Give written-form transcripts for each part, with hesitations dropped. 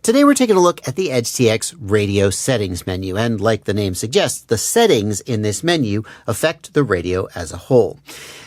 Today we're taking a look at the EdgeTX radio settings menu, and like the name suggests, the settings in this menu affect the radio as a whole.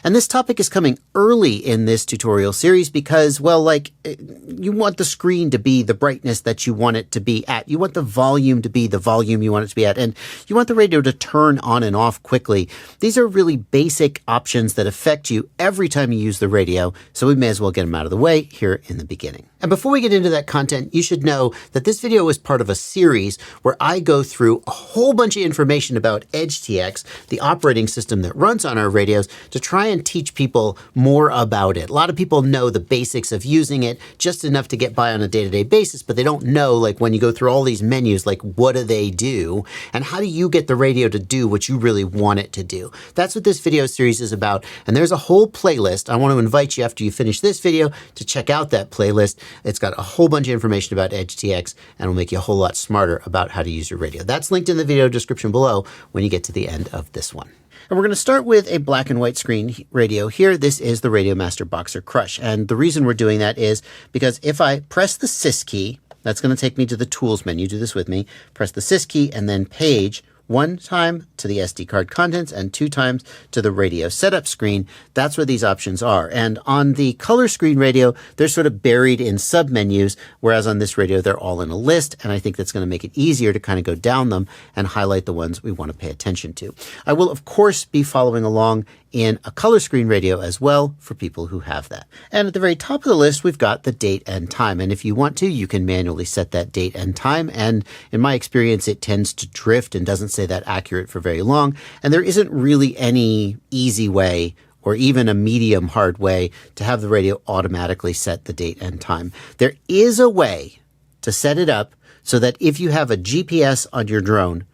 And this topic is coming early in this tutorial series because, well, you want the screen to be the brightness that you want it to be at. You want the volume to be the volume you want it to be at, and you want the radio to turn on and off quickly. These are really basic options that affect you every time you use the radio, so we may as well get them out of the way here in the beginning. And before we get into that content, you should know that this video is part of a series where I go through a whole bunch of information about EdgeTX, the operating system that runs on our radios, to try and teach people more about it. A lot of people know the basics of using it, just enough to get by on a day-to-day basis, but they don't know, like, when you go through all these menus, like, what do they do? And how do you get the radio to do what you really want it to do? That's what this video series is about. And there's a whole playlist. I want to invite you, after you finish this video, to check out that playlist. It's got a whole bunch of information about EdgeTX and will make you a whole lot smarter about how to use your radio. That's linked in the video description below when you get to the end of this one. And we're going to start with a black and white screen radio here. This is the Radiomaster Boxer Crush. And the reason we're doing that is because if I press the Sys key, that's going to take me to the Tools menu. Do this with me. Press the Sys key and then Page, one time to the SD card contents and 2 times to the radio setup screen. That's where these options are. And on the color screen radio, they're sort of buried in submenus, whereas on this radio, they're all in a list. And I think that's going to make it easier to kind of go down them and highlight the ones we want to pay attention to. I will, of course, be following along in a color screen radio as well for people who have that. And at the very top of the list, we've got the date and time. And if you want to, you can manually set that date and time. And in my experience, it tends to drift and doesn't stay that accurate for very long. And there isn't really any easy way or even a medium hard way to have the radio automatically set the date and time. There is a way to set it up so that if you have a GPS on your drone,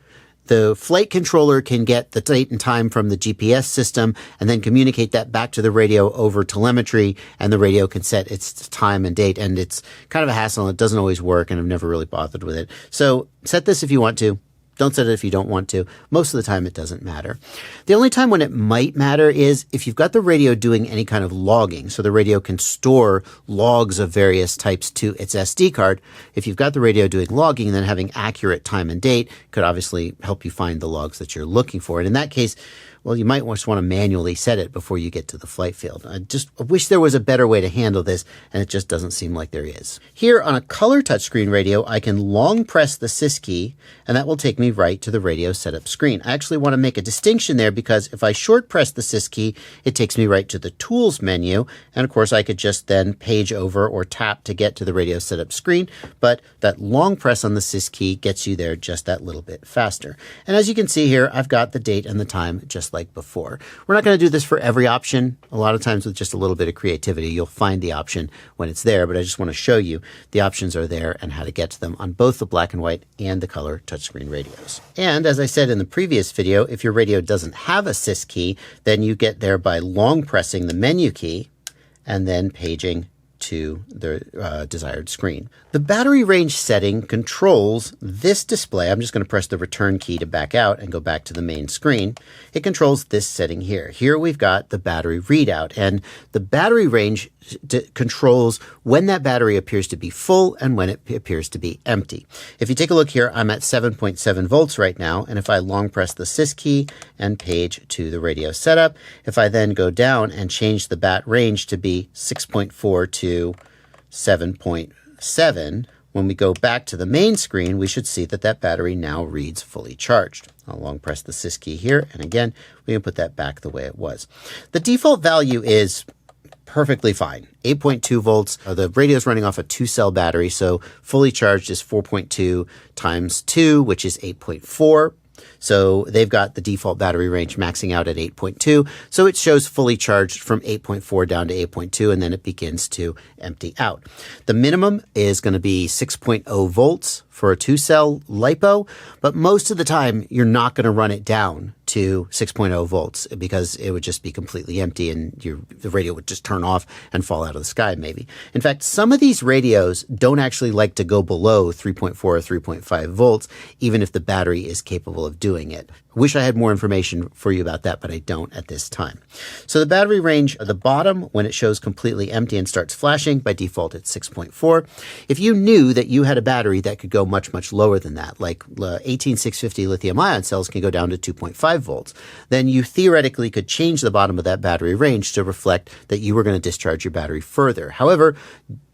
the flight controller can get the date and time from the GPS system and then communicate that back to the radio over telemetry, and the radio can set its time and date. And it's kind of a hassle. It doesn't always work, and I've never really bothered with it. So set this if you want to. Don't set it if you don't want to. Most of the time, it doesn't matter. The only time when it might matter is if you've got the radio doing any kind of logging. So the radio can store logs of various types to its SD card. If you've got the radio doing logging, then having accurate time and date could obviously help you find the logs that you're looking for. And in that case, well, you might just want to manually set it before you get to the flight field. I wish there was a better way to handle this, and it just doesn't seem like there is. Here on a color touchscreen radio, I can long press the Sys key, and that will take me right to the radio setup screen. I actually want to make a distinction there because if I short press the Sys key, it takes me right to the Tools menu. And of course, I could just then page over or tap to get to the radio setup screen, but that long press on the Sys key gets you there just that little bit faster. And as you can see here, I've got the date and the time just like before. We're not going to do this for every option. A lot of times with just a little bit of creativity, you'll find the option when it's there, but I just want to show you the options are there and how to get to them on both the black and white and the color touchscreen radios. And as I said in the previous video, if your radio doesn't have a Sys key, then you get there by long pressing the menu key and then paging to the desired screen. The battery range setting controls this display. I'm just going to press the return key to back out and go back to the main screen. It controls this setting here. Here we've got the battery readout, and the battery range controls when that battery appears to be full and when it appears to be empty. If you take a look here, I'm at 7.7 volts right now, and if I long press the Sys key and page to the radio setup, if I then go down and change the bat range to be 6.4 to 7.7, when we go back to the main screen, we should see that that battery now reads fully charged. I'll long press the Sys key here, and again, we can put that back the way it was. The default value is perfectly fine. 8.2 volts. The radio is running off a 2-cell battery, so fully charged is 4.2 times 2, which is 8.4. So they've got the default battery range maxing out at 8.2. So it shows fully charged from 8.4 down to 8.2, and then it begins to empty out. The minimum is going to be 6.0 volts for a 2-cell LiPo, but most of the time you're not going to run it down to 6.0 volts because it would just be completely empty and the radio would just turn off and fall out of the sky maybe. In fact, some of these radios don't actually like to go below 3.4 or 3.5 volts, even if the battery is capable of doing it. I wish I had more information for you about that, but I don't at this time. So the battery range at the bottom, when it shows completely empty and starts flashing, by default it's 6.4. If you knew that you had a battery that could go much, much lower than that, like 18650 lithium-ion cells can go down to 2.5 volts, then you theoretically could change the bottom of that battery range to reflect that you were going to discharge your battery further. However,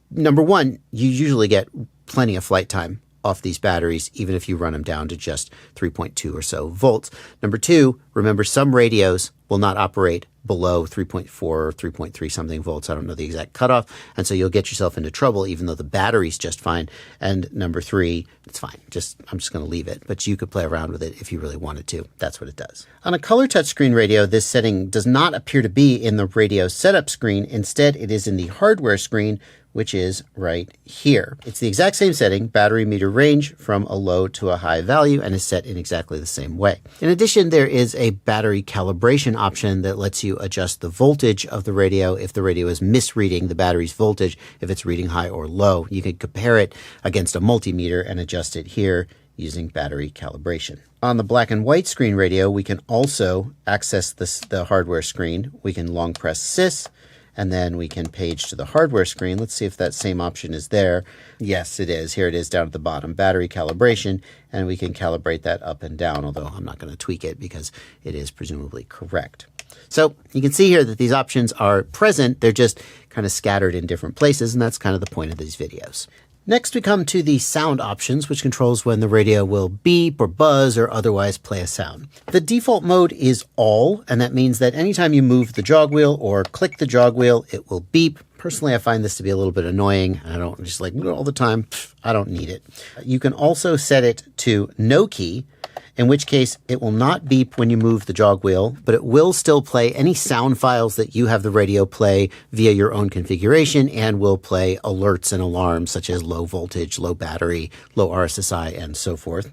number one, you usually get plenty of flight time off these batteries, even if you run them down to just 3.2 or so volts. Number two, remember some radios will not operate below 3.4 or 3.3 something volts. I don't know the exact cutoff. And so you'll get yourself into trouble even though the battery's just fine. And number three, it's fine. I'm just going to leave it. But you could play around with it if you really wanted to. That's what it does. On a color touchscreen radio, this setting does not appear to be in the radio setup screen. Instead, it is in the hardware screen, which is right here. It's the exact same setting, battery meter range from a low to a high value, and is set in exactly the same way. In addition, there is a battery calibration option that lets you adjust the voltage of the radio if the radio is misreading the battery's voltage, if it's reading high or low. You can compare it against a multimeter and adjust it here using battery calibration. On the black and white screen radio, we can also access the hardware screen. We can long press sys, and then we can page to the hardware screen. Let's see if that same option is there. Yes, it is. Here it is down at the bottom, battery calibration, and we can calibrate that up and down, although I'm not going to tweak it because it is presumably correct. So you can see here that these options are present. They're just kind of scattered in different places, and that's kind of the point of these videos. Next, we come to the sound options, which controls when the radio will beep or buzz or otherwise play a sound. The default mode is all, and that means that anytime you move the jog wheel or click the jog wheel, it will beep. Personally, I find this to be a little bit annoying. I don't just like all the time. I don't need it. You can also set it to no key, in which case it will not beep when you move the jog wheel, but it will still play any sound files that you have the radio play via your own configuration and will play alerts and alarms such as low voltage, low battery, low RSSI, and so forth.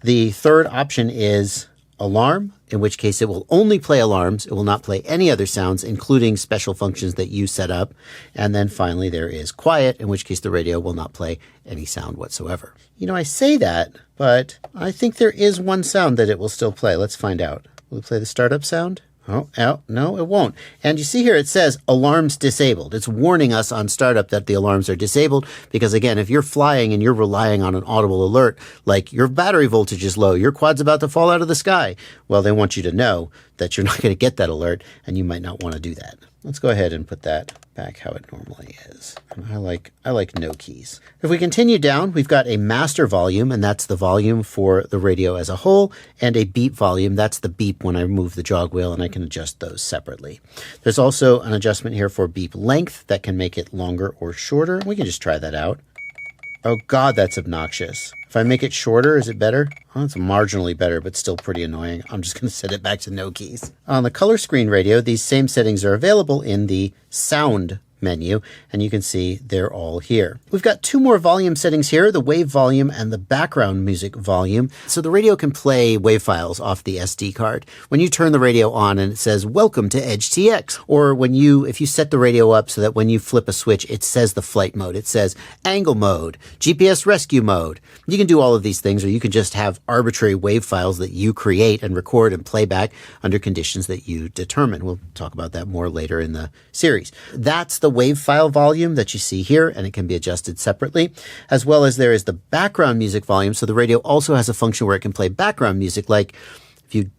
The third option is alarm, in which case it will only play alarms. It will not play any other sounds, including special functions that you set up. And then finally, there is quiet, in which case the radio will not play any sound whatsoever. You know, I say that, but I think there is one sound that it will still play. Let's find out. Will it play the startup sound? Oh, no, it won't. And you see here it says alarms disabled. It's warning us on startup that the alarms are disabled because, again, if you're flying and you're relying on an audible alert, like your battery voltage is low, your quad's about to fall out of the sky, well, they want you to know that you're not going to get that alert and you might not want to do that. Let's go ahead and put that back how it normally is. I like no keys. If we continue down, we've got a master volume, and that's the volume for the radio as a whole, and a beep volume. That's the beep when I move the jog wheel, and I can adjust those separately. There's also an adjustment here for beep length that can make it longer or shorter. We can just try that out. Oh God, that's obnoxious. If I make it shorter, is it better? Oh, it's marginally better, but still pretty annoying. I'm just going to set it back to no keys. On the color screen radio, these same settings are available in the sound menu, and you can see they're all here. We've got two more volume settings here, the wave volume and the background music volume. So the radio can play wave files off the SD card. When you turn the radio on and it says, "Welcome to EdgeTX," or if you set the radio up so that when you flip a switch, it says the flight mode. It says angle mode, GPS rescue mode. You can do all of these things, or you can just have arbitrary wave files that you create and record and play back under conditions that you determine. We'll talk about that more later in the series. That's the wave file volume that you see here, and it can be adjusted separately, as well as there is the background music volume. So the radio also has a function where it can play background music. Like if you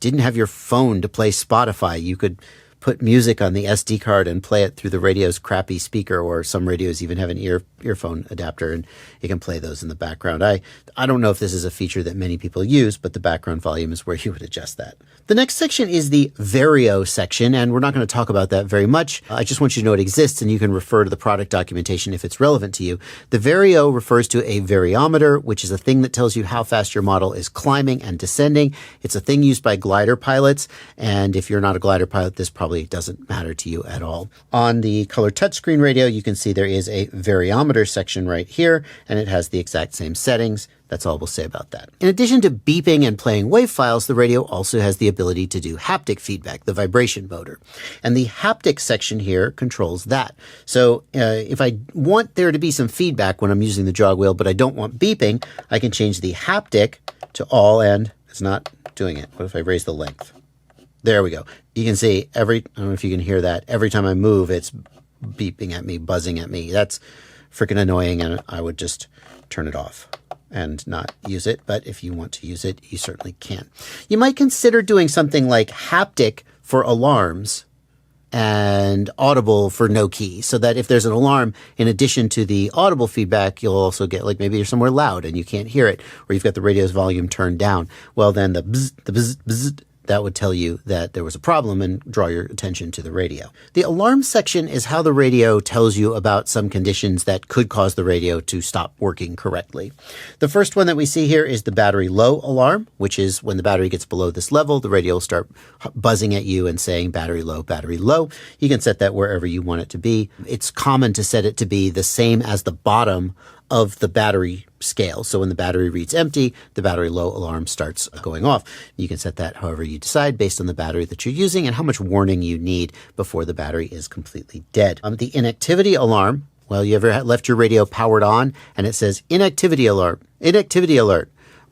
didn't have your phone to play Spotify, you could put music on the SD card and play it through the radio's crappy speaker, or some radios even have an earphone adapter, and you can play those in the background. I don't know if this is a feature that many people use, but the background volume is where you would adjust that. The next section is the Vario section, and we're not going to talk about that very much. I just want you to know it exists, and you can refer to the product documentation if it's relevant to you. The Vario refers to a variometer, which is a thing that tells you how fast your model is climbing and descending. It's a thing used by glider pilots, and if you're not a glider pilot, this probably probably doesn't matter to you at all. On the color touchscreen radio, you can see there is a variometer section right here, and it has the exact same settings. That's all we'll say about that. In addition to beeping and playing wave files, the radio also has the ability to do haptic feedback, the vibration motor. And the haptic section here controls that. So if I want there to be some feedback when I'm using the jog wheel, but I don't want beeping, I can change the haptic to all, and it's not doing it. What if I raise the length? There we go. You can see I don't know if you can hear that. Every time I move, it's beeping at me, buzzing at me. That's freaking annoying, and I would just turn it off and not use it. But if you want to use it, you certainly can. You might consider doing something like haptic for alarms and audible for no key, so that if there's an alarm, in addition to the audible feedback, you'll also get, like, maybe you're somewhere loud and you can't hear it, or you've got the radio's volume turned down. Well, then the bzz, the bzz, bzz, that would tell you that there was a problem and draw your attention to the radio. The alarm section is how the radio tells you about some conditions that could cause the radio to stop working correctly. The first one that we see here is the battery low alarm, which is when the battery gets below this level, the radio will start buzzing at you and saying battery low, battery low. You can set that wherever you want it to be. It's common to set it to be the same as the bottom of the battery scale. So when the battery reads empty, the battery low alarm starts going off. You can set that however you decide based on the battery that you're using and how much warning you need before the battery is completely dead. The inactivity alarm, well, you ever left your radio powered on and it says inactivity alert,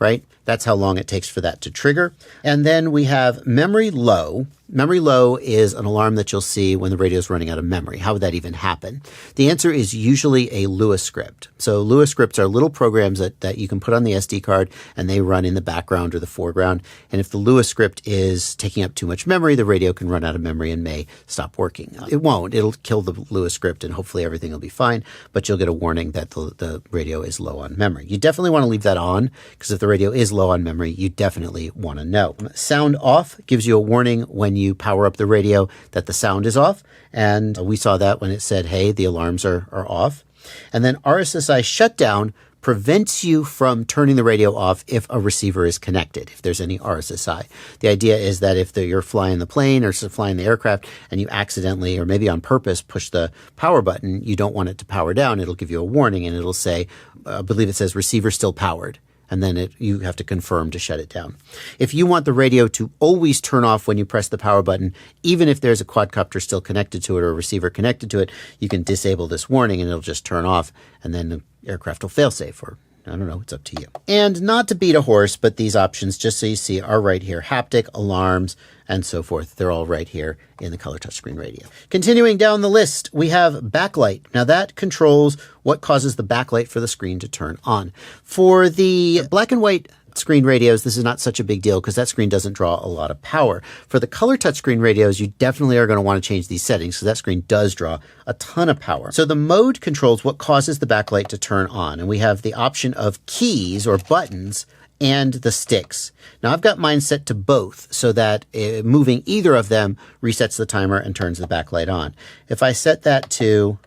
right? That's how long it takes for that to trigger. And then we have memory low. Memory low is an alarm that you'll see when the radio is running out of memory. How would that even happen? The answer is usually a Lewis script. So Lewis scripts are little programs that you can put on the SD card and they run in the background or the foreground. And if the Lewis script is taking up too much memory, the radio can run out of memory and may stop working. It won't. It'll kill the Lewis script and hopefully everything will be fine, but you'll get a warning that the radio is low on memory. You definitely want to leave that on, because if the radio is low on memory, you definitely want to know. Sound off gives you a warning when you power up the radio that the sound is off. And we saw that when it said, hey, the alarms are off. And then RSSI shutdown prevents you from turning the radio off if a receiver is connected, if there's any RSSI. The idea is that if you're flying the plane or flying the aircraft and you accidentally, or maybe on purpose, push the power button, you don't want it to power down, it'll give you a warning and it'll say, I believe it says receiver still powered. And then you have to confirm to shut it down. If you want the radio to always turn off when you press the power button, even if there's a quadcopter still connected to it or a receiver connected to it, you can disable this warning and it'll just turn off, and then the aircraft will fail-safe, or I don't know, it's up to you. And not to beat a horse, but these options, just so you see, are right here. Haptic, alarms, and so forth. They're all right here in the color touchscreen radio. Continuing down the list, we have backlight. Now that controls what causes the backlight for the screen to turn on. For the black and white screen radios, this is not such a big deal because that screen doesn't draw a lot of power. For the color touchscreen radios, you definitely are going to want to change these settings because that screen does draw a ton of power. So the mode controls what causes the backlight to turn on. And we have the option of keys or buttons and the sticks. Now I've got mine set to both so that moving either of them resets the timer and turns the backlight on. If I set that to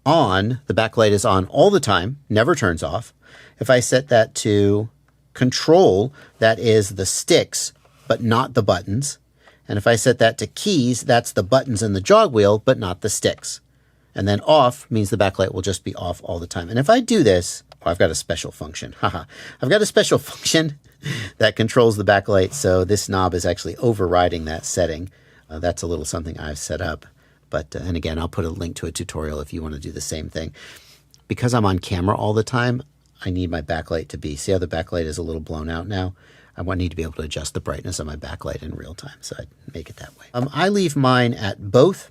on, the backlight is on all the time, never turns off. If I set that to control, that is the sticks, but not the buttons. And if I set that to keys, that's the buttons and the jog wheel, but not the sticks. And then off means the backlight will just be off all the time. And if I do this, I've got a special function. I've got a special function that controls the backlight. So this knob is actually overriding that setting. That's a little something I've set up. But, and again, I'll put a link to a tutorial if you want to do the same thing. Because I'm on camera all the time, I need my backlight to be, see how the backlight is a little blown out now? I need to be able to adjust the brightness of my backlight in real time. So I make it that way. I leave mine at both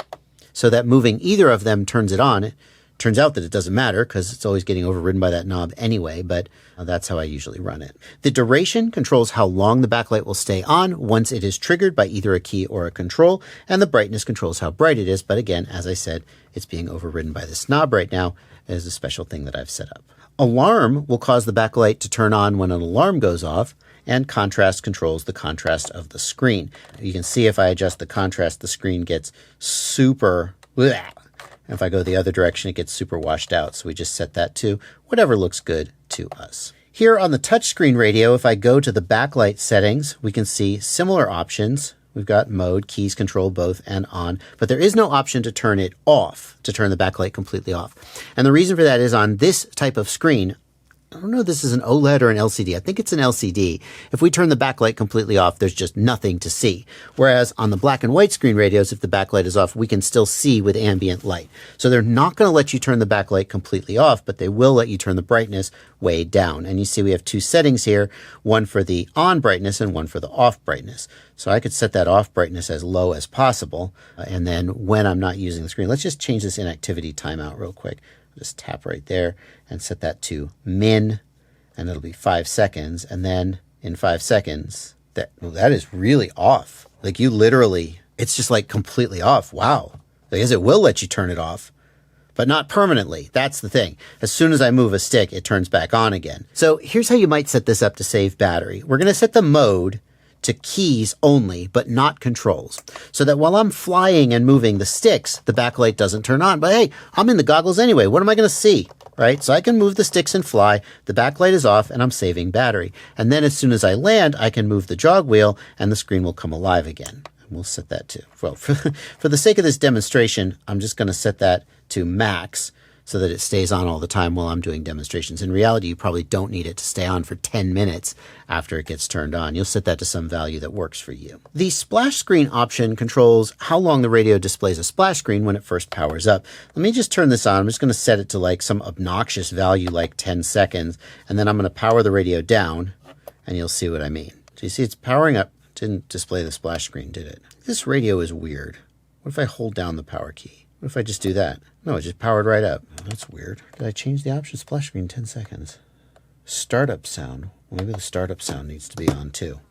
so that moving either of them turns it on. It turns out that it doesn't matter because it's always getting overridden by that knob anyway, but that's how I usually run it. The duration controls how long the backlight will stay on once it is triggered by either a key or a control, and the brightness controls how bright it is. But again, as I said, it's being overridden by this knob right now. It is a special thing that I've set up. Alarm will cause the backlight to turn on when an alarm goes off, and contrast controls the contrast of the screen. You can see if I adjust the contrast, the screen gets super, if I go the other direction, it gets super washed out. So we just set that to whatever looks good to us. Here on the touchscreen radio, if I go to the backlight settings, we can see similar options We've got mode, keys control both and on, but there is no option to turn it off, to turn the backlight completely off. And the reason for that is on this type of screen, I don't know if this is an OLED or an LCD. I think it's an LCD. If we turn the backlight completely off, there's just nothing to see. Whereas on the black and white screen radios, if the backlight is off, we can still see with ambient light. So they're not going to let you turn the backlight completely off, but they will let you turn the brightness way down. And you see we have two settings here, one for the on brightness and one for the off brightness. So I could set that off brightness as low as possible. And then when I'm not using the screen, let's just change this inactivity timeout real quick. Just tap right there and set that to min, and it'll be 5 seconds. And then in 5 seconds, that is really off. Like you literally, it's just like completely off. Wow. Because it will let you turn it off, but not permanently. That's the thing. As soon as I move a stick, it turns back on again. So here's how you might set this up to save battery. We're going to set the mode to keys only, but not controls. So that while I'm flying and moving the sticks, the backlight doesn't turn on. But hey, I'm in the goggles anyway. What am I going to see? Right? So I can move the sticks and fly. The backlight is off and I'm saving battery. And then as soon as I land, I can move the jog wheel and the screen will come alive again. And we'll set that to, well, for the sake of this demonstration, I'm just going to set that to max, so that it stays on all the time while I'm doing demonstrations. In reality, you probably don't need it to stay on for 10 minutes after it gets turned on. You'll set that to some value that works for you. The splash screen option controls how long the radio displays a splash screen when it first powers up. Let me just turn this on. I'm just going to set it to like some obnoxious value like 10 seconds, and then I'm going to power the radio down, and you'll see what I mean. So you see it's powering up. It didn't display the splash screen, did it? This radio is weird. What if I hold down the power key? What if I just do that? No, it just powered right up. Oh, that's weird. Did I change the option splash screen 10 seconds? Startup sound. Maybe the startup sound needs to be on too.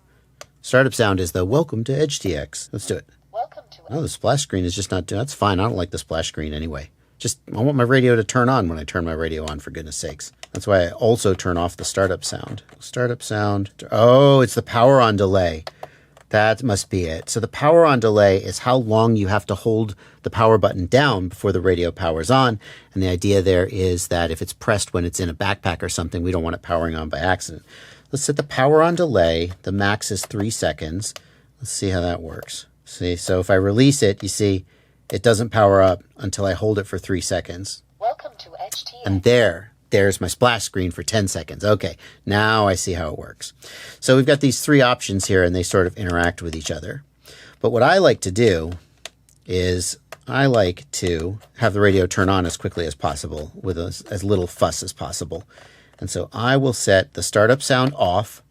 Startup sound is the welcome to EdgeTX. Let's do it. Welcome to Oh, the splash screen is just not doing. That's fine. I don't like the splash screen anyway. Just, I want my radio to turn on when I turn my radio on, for goodness sakes. That's why I also turn off the startup sound. Startup sound. Oh, it's the power on delay. That must be it. So the power on delay is how long you have to hold the power button down before the radio powers on. And the idea there is that if it's pressed when it's in a backpack or something, we don't want it powering on by accident. Let's set the power on delay. The max is 3 seconds. Let's see how that works. See, so if I release it, you see it doesn't power up until I hold it for 3 seconds. Welcome to EdgeTX. And there's my splash screen for 10 seconds. Okay, now I see how it works. So we've got these three options here, and they sort of interact with each other. But what I like to do is I like to have the radio turn on as quickly as possible with as little fuss as possible. And so I will set the startup sound off,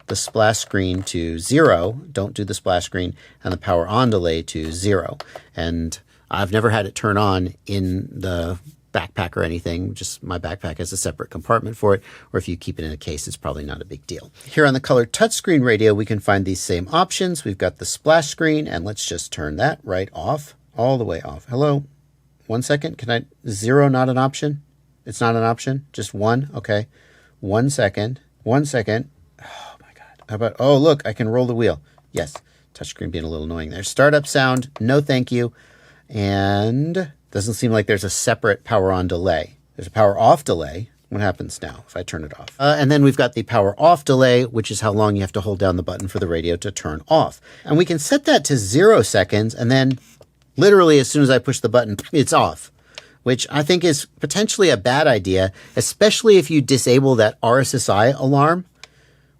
the splash screen to 0, don't do the splash screen, and the power on delay to 0. And I've never had it turn on in the backpack or anything. Just my backpack has a separate compartment for it, or if you keep it in a case, it's probably not a big deal. Here on the color touchscreen radio, we can find these same options. We've got the splash screen, and let's just turn that right off, all the way off. Hello, 1 second. Can I, 0 not an option? It's not an option, just 1. Okay, 1 second, 1 second. Oh my God. How about, oh look, I can roll the wheel. Yes, touchscreen being a little annoying there. Startup sound, no thank you. And doesn't seem like there's a separate power on delay. There's a power off delay. What happens now if I turn it off? And then we've got the power off delay, which is how long you have to hold down the button for the radio to turn off. And we can set that to 0 seconds, and then literally as soon as I push the button, it's off, which I think is potentially a bad idea, especially if you disable that RSSI alarm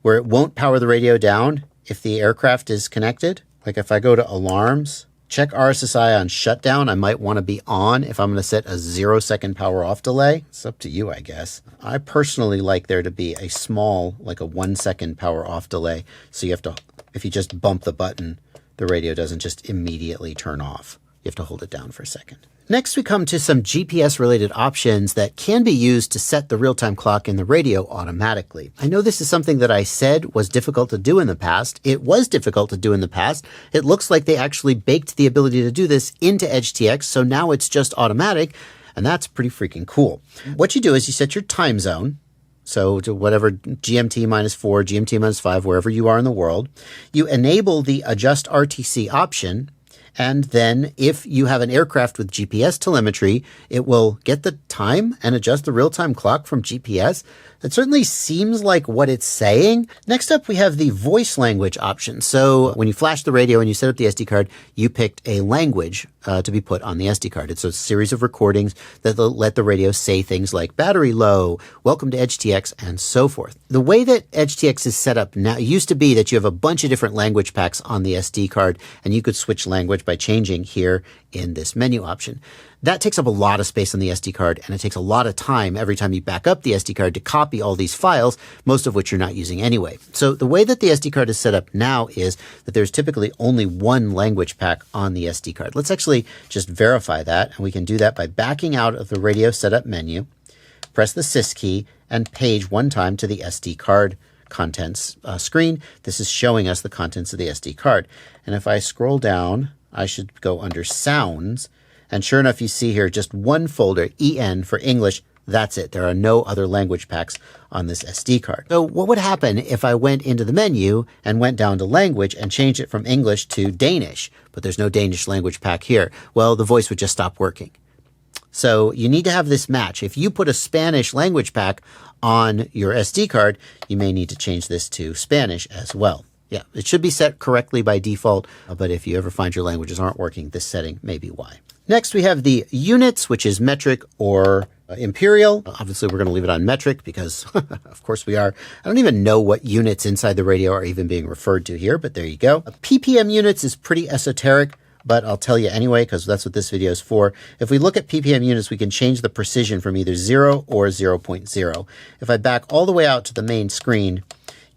where it won't power the radio down if the aircraft is connected. Like if I go to alarms, check RSSI on shutdown, I might want to be on if I'm going to set a 0 second power off delay. It's up to you, I guess. I personally like there to be a small, like a 1 second power off delay. So you have to, if you just bump the button, the radio doesn't just immediately turn off. You have to hold it down for a second. Next, we come to some GPS-related options that can be used to set the real-time clock in the radio automatically. I know this is something that I said was difficult to do in the past. It was difficult to do in the past. It looks like they actually baked the ability to do this into EdgeTX, so now it's just automatic, and that's pretty freaking cool. What you do is you set your time zone, so to whatever GMT -4, GMT -5, wherever you are in the world. You enable the Adjust RTC option, and then if you have an aircraft with GPS telemetry, it will get the time and adjust the real-time clock from GPS. It certainly seems like what it's saying. Next up, we have the voice language option. So when you flash the radio and you set up the SD card, you picked a language to be put on the SD card. It's a series of recordings that let the radio say things like battery low, welcome to EdgeTX, and so forth. The way that EdgeTX is set up now, it used to be that you have a bunch of different language packs on the SD card, and you could switch language by changing here in this menu option. That takes up a lot of space on the SD card, and it takes a lot of time every time you back up the SD card to copy all these files, most of which you're not using anyway. So the way that the SD card is set up now is that there's typically only one language pack on the SD card. Let's actually just verify that, and we can do that by backing out of the radio setup menu, press the sys key, and page one time to the SD card contents screen. This is showing us the contents of the SD card. And if I scroll down, I should go under sounds. And sure enough, you see here just one folder, EN for English. That's it. There are no other language packs on this SD card. So what would happen if I went into the menu and went down to language and changed it from English to Danish, but there's no Danish language pack here? Well, the voice would just stop working. So you need to have this match. If you put a Spanish language pack on your SD card, you may need to change this to Spanish as well. Yeah, it should be set correctly by default, but if you ever find your languages aren't working, this setting may be why. Next, we have the units, which is metric or imperial. Obviously, we're going to leave it on metric because, of course, we are. I don't even know what units inside the radio are even being referred to here, but there you go. PPM units is pretty esoteric, but I'll tell you anyway because that's what this video is for. If we look at PPM units, we can change the precision from either 0 or 0.0. If I back all the way out to the main screen,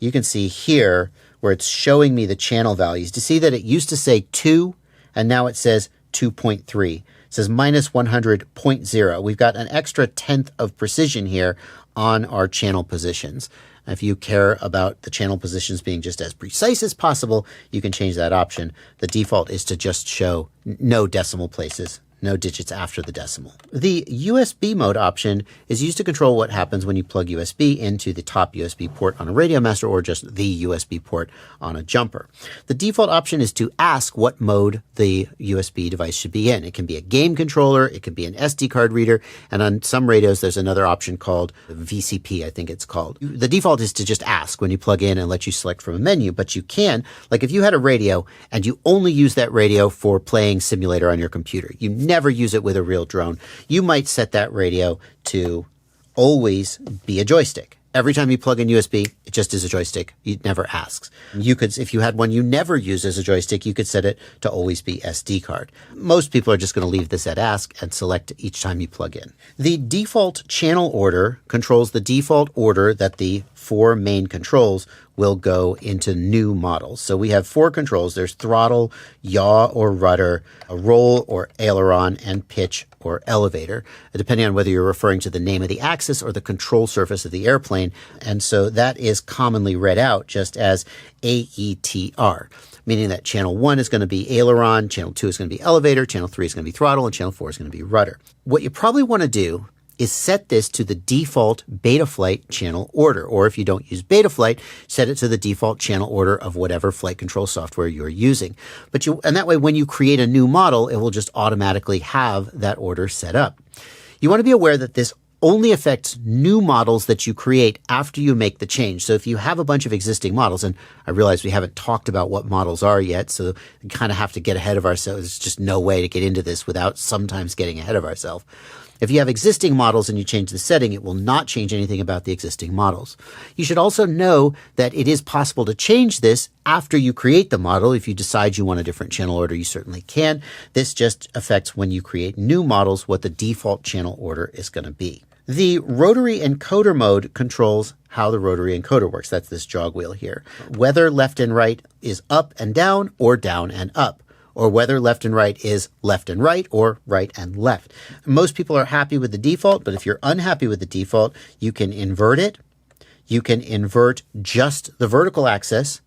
you can see here where it's showing me the channel values. Do you see that it used to say 2 and now it says 2.3? It says minus 100.0. We've got an extra tenth of precision here on our channel positions. If you care about the channel positions being just as precise as possible, you can change that option. The default is to just show no decimal places, no digits after the decimal. The USB mode option is used to control what happens when you plug USB into the top USB port on a Radio Master or just the USB port on a jumper. The default option is to ask what mode the USB device should be in. It can be a game controller, it can be an SD card reader, and on some radios there's another option called VCP, I think it's called. The default is to just ask when you plug in and let you select from a menu, but you can, like if you had a radio and you only use that radio for playing simulator on your computer, you never use it with a real drone, you might set that radio to always be a joystick. Every time you plug in USB, it just is a joystick. It never asks. You could, if you had one you never use as a joystick, you could set it to always be SD card. Most people are just going to leave this at ask and select each time you plug in. The default channel order controls the default order that the 4 main controls will go into new models. So we have 4 controls. There's throttle, yaw or rudder, a roll or aileron, and pitch or elevator, depending on whether you're referring to the name of the axis or the control surface of the airplane. And so that is commonly read out just as AETR, meaning that channel 1 is going to be aileron, channel 2 is going to be elevator, channel 3 is going to be throttle, and channel 4 is going to be rudder. What you probably want to do is set this to the default Betaflight channel order. Or if you don't use Betaflight, set it to the default channel order of whatever flight control software you're using. And that way, when you create a new model, it will just automatically have that order set up. You want to be aware that this only affects new models that you create after you make the change. So if you have a bunch of existing models, and I realize we haven't talked about what models are yet, so we kind of have to get ahead of ourselves. There's just no way to get into this without sometimes getting ahead of ourselves. If you have existing models and you change the setting, it will not change anything about the existing models. You should also know that it is possible to change this after you create the model. If you decide you want a different channel order, you certainly can. This just affects when you create new models what the default channel order is going to be. The rotary encoder mode controls how the rotary encoder works. That's this jog wheel here. Whether left and right is up and down or down and up, or whether left and right is left and right or right and left. Most people are happy with the default, but if you're unhappy with the default, you can invert it. You can invert just the vertical axis.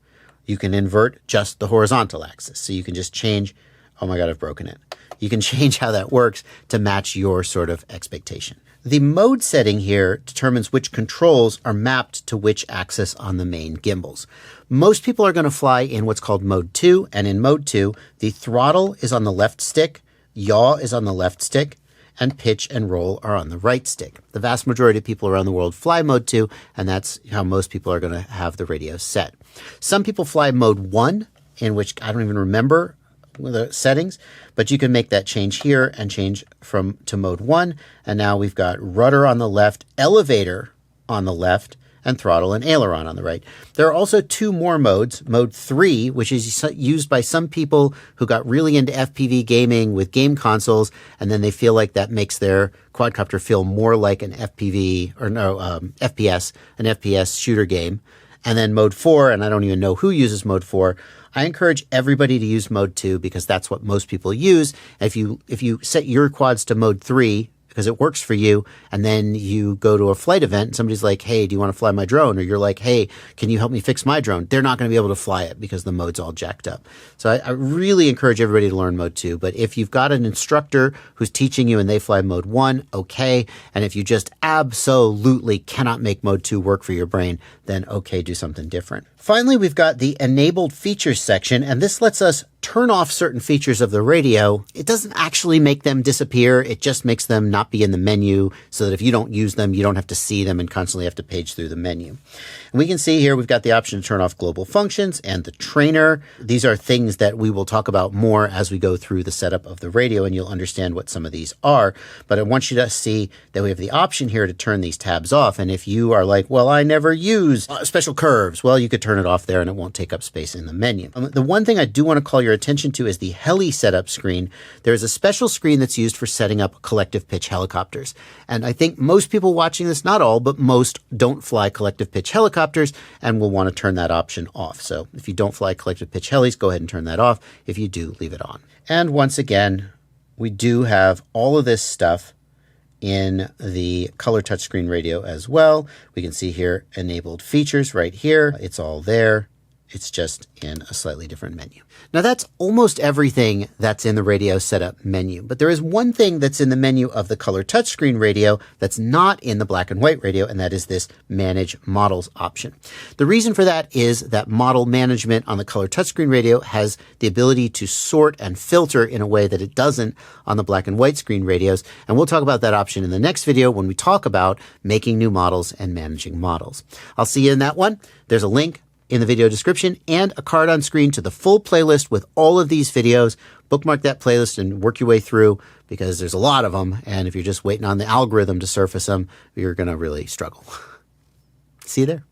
You can invert just the horizontal axis. So you can just change, oh my God, I've broken it. You can change how that works to match your sort of expectation. The mode setting here determines which controls are mapped to which axis on the main gimbals. Most people are going to fly in what's called mode 2, and in mode 2, the throttle is on the left stick, yaw is on the left stick, and pitch and roll are on the right stick. The vast majority of people around the world fly mode 2, and that's how most people are going to have the radio set. Some people fly mode 1, in which I don't even remember the settings, but you can make that change here and change to mode 1. And now we've got rudder on the left, elevator on the left, and throttle and aileron on the right. There are also 2 more modes. Mode 3, which is used by some people who got really into FPV gaming with game consoles, and then they feel like that makes their quadcopter feel more like an FPS, an FPS shooter game. And then mode 4, and I don't even know who uses mode 4. I encourage everybody to use mode 2 because that's what most people use. If you set your quads to mode 3, because it works for you, and then you go to a flight event and somebody's like, hey, do you want to fly my drone? Or you're like, hey, can you help me fix my drone? They're not going to be able to fly it because the mode's all jacked up. So I really encourage everybody to learn mode 2. But if you've got an instructor who's teaching you and they fly mode 1, okay. And if you just absolutely cannot make mode 2 work for your brain, then okay, do something different. Finally, we've got the enabled features section, and this lets us turn off certain features of the radio. It doesn't actually make them disappear. It just makes them not be in the menu so that if you don't use them, you don't have to see them and constantly have to page through the menu. And we can see here we've got the option to turn off global functions and the trainer. These are things that we will talk about more as we go through the setup of the radio, and you'll understand what some of these are. But I want you to see that we have the option here to turn these tabs off. And if you are like, well, I never use special curves, well, you could turn it off there and it won't take up space in the menu. The one thing I do want to call your attention to is the heli setup screen. There's a special screen that's used for setting up collective pitch helicopters. And I think most people watching this, not all, but most don't fly collective pitch helicopters and will want to turn that option off. So if you don't fly collective pitch helis, go ahead and turn that off. If you do, leave it on. And once again, we do have all of this stuff in the color touchscreen radio as well. We can see here enabled features right here. It's all there. It's just in a slightly different menu. Now that's almost everything that's in the radio setup menu, but there is one thing that's in the menu of the color touchscreen radio that's not in the black and white radio, and that is this manage models option. The reason for that is that model management on the color touchscreen radio has the ability to sort and filter in a way that it doesn't on the black and white screen radios. And we'll talk about that option in the next video when we talk about making new models and managing models. I'll see you in that one. There's a link in the video description and a card on screen to the full playlist with all of these videos. Bookmark that playlist and work your way through because there's a lot of them. And if you're just waiting on the algorithm to surface them, you're going to really struggle. See you there.